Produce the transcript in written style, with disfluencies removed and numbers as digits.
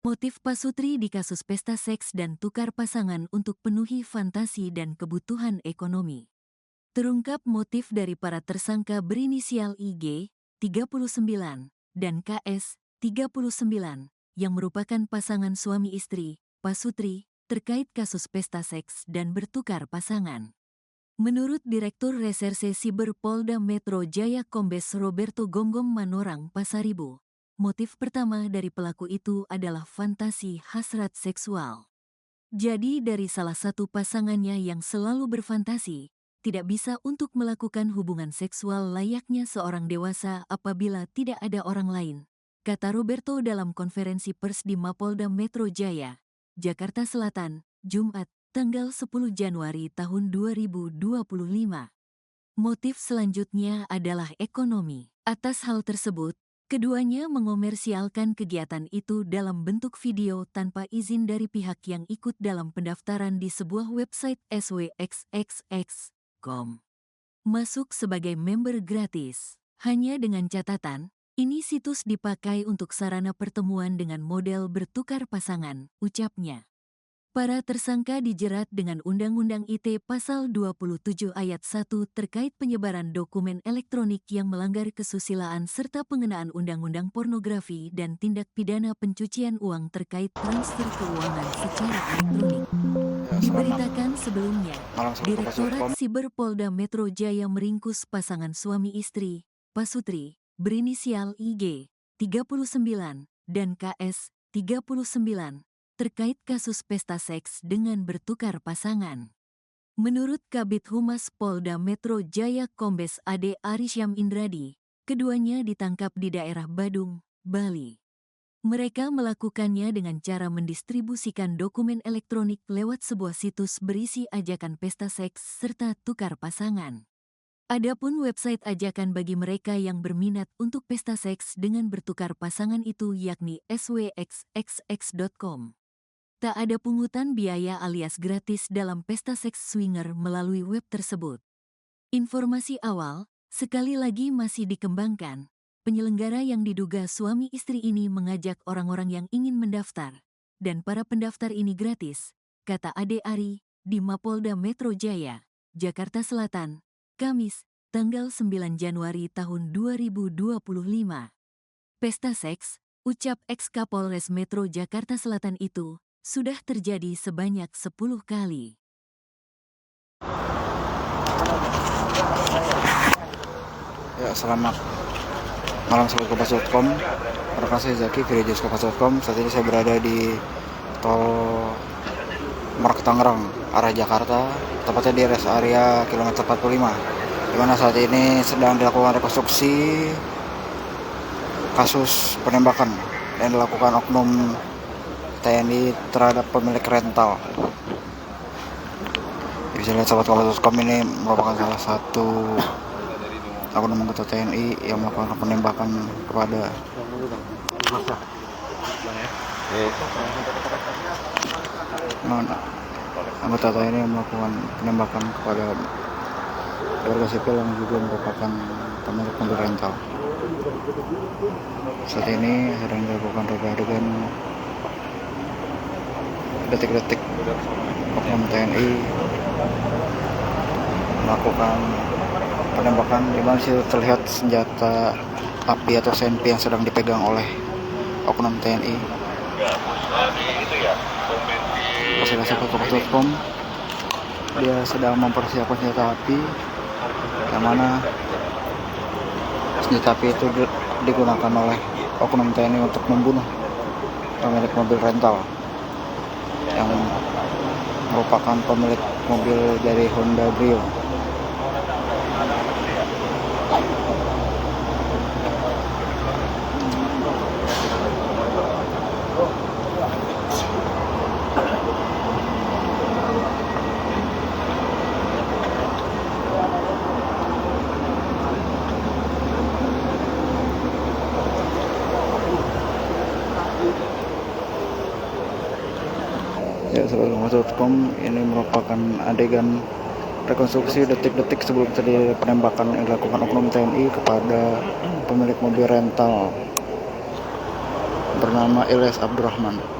Motif Pasutri di kasus pesta seks dan tukar pasangan untuk penuhi fantasi dan kebutuhan ekonomi. Terungkap motif dari para tersangka berinisial IG, 39, dan KS, 39, yang merupakan pasangan suami istri, Pasutri, terkait kasus pesta seks dan bertukar pasangan. Menurut Direktur Reserse Siber Polda Metro Jaya Kombes Roberto Gonggong Manorang Pasaribu, motif pertama dari pelaku itu adalah fantasi hasrat seksual. Jadi dari salah satu pasangannya yang selalu berfantasi, tidak bisa untuk melakukan hubungan seksual layaknya seorang dewasa apabila tidak ada orang lain, kata Roberto dalam konferensi pers di Mapolda Metro Jaya, Jakarta Selatan, Jumat, tanggal 10 Januari tahun 2025. Motif selanjutnya adalah ekonomi. Atas hal tersebut, keduanya mengomersialkan kegiatan itu dalam bentuk video tanpa izin dari pihak yang ikut dalam pendaftaran di sebuah website swxxx.com. Masuk sebagai member gratis. Hanya dengan catatan, ini situs dipakai untuk sarana pertemuan dengan model bertukar pasangan, ucapnya. Para tersangka dijerat dengan Undang-Undang ITE Pasal 27 Ayat 1 terkait penyebaran dokumen elektronik yang melanggar kesusilaan serta pengenaan Undang-Undang Pornografi dan tindak pidana pencucian uang terkait transfer keuangan secara elektronik. Diberitakan sebelumnya, Direktorat Siber Polda Metro Jaya meringkus pasangan suami istri, Pasutri, berinisial IG, 39, dan KS, 39, terkait kasus pesta seks dengan bertukar pasangan. Menurut Kabid Humas Polda Metro Jaya Kombes Ade Arisyam Indradi, keduanya ditangkap di daerah Badung, Bali. Mereka melakukannya dengan cara mendistribusikan dokumen elektronik lewat sebuah situs berisi ajakan pesta seks serta tukar pasangan. Adapun website ajakan bagi mereka yang berminat untuk pesta seks dengan bertukar pasangan itu yakni swxxx.com. Tak ada pungutan biaya alias gratis dalam pesta seks swinger melalui web tersebut. Informasi awal, sekali lagi masih dikembangkan. Penyelenggara yang diduga suami istri ini mengajak orang-orang yang ingin mendaftar, dan para pendaftar ini gratis, kata Ade Ari, di Mapolda Metro Jaya, Jakarta Selatan, Kamis, tanggal 9 Januari tahun 2025. Pesta seks, ucap ex-Kapolres Metro Jakarta Selatan itu, sudah terjadi sebanyak 10 kali. Ya, selamat malam sobat Kompas.com. Perkenalkan saya Zaki, Gereja Kompas.com. Saat ini saya berada di tol Merak Tangerang, arah Jakarta, tepatnya di rest area kilometer 45, di mana saat ini sedang dilakukan rekonstruksi kasus penembakan yang dilakukan oknum TNI terhadap pemilik rental. Bisa lihat sobat Kompas.com, ini merupakan salah satu oknum anggota TNI yang melakukan penembakan kepada anggota TNI yang melakukan penembakan kepada warga sipil yang juga merupakan pemilik mobil rental. Saat ini sedang dilakukan reka adegan detik-detik oknum TNI melakukan penembakan, di mana terlihat senjata api atau senpi yang sedang dipegang oleh oknum TNI. Pasal Kompas.com, dia sedang mempersiapkan senjata api, yang mana senjata api itu digunakan oleh oknum TNI untuk membunuh pemilik mobil rental yang merupakan pemilik mobil dari Honda Brio. Ya, sobat Kompas.com, ini merupakan adegan rekonstruksi detik-detik sebelum terjadi penembakan yang dilakukan oknum TNI kepada pemilik mobil rental bernama Ilyas Abdurrahman.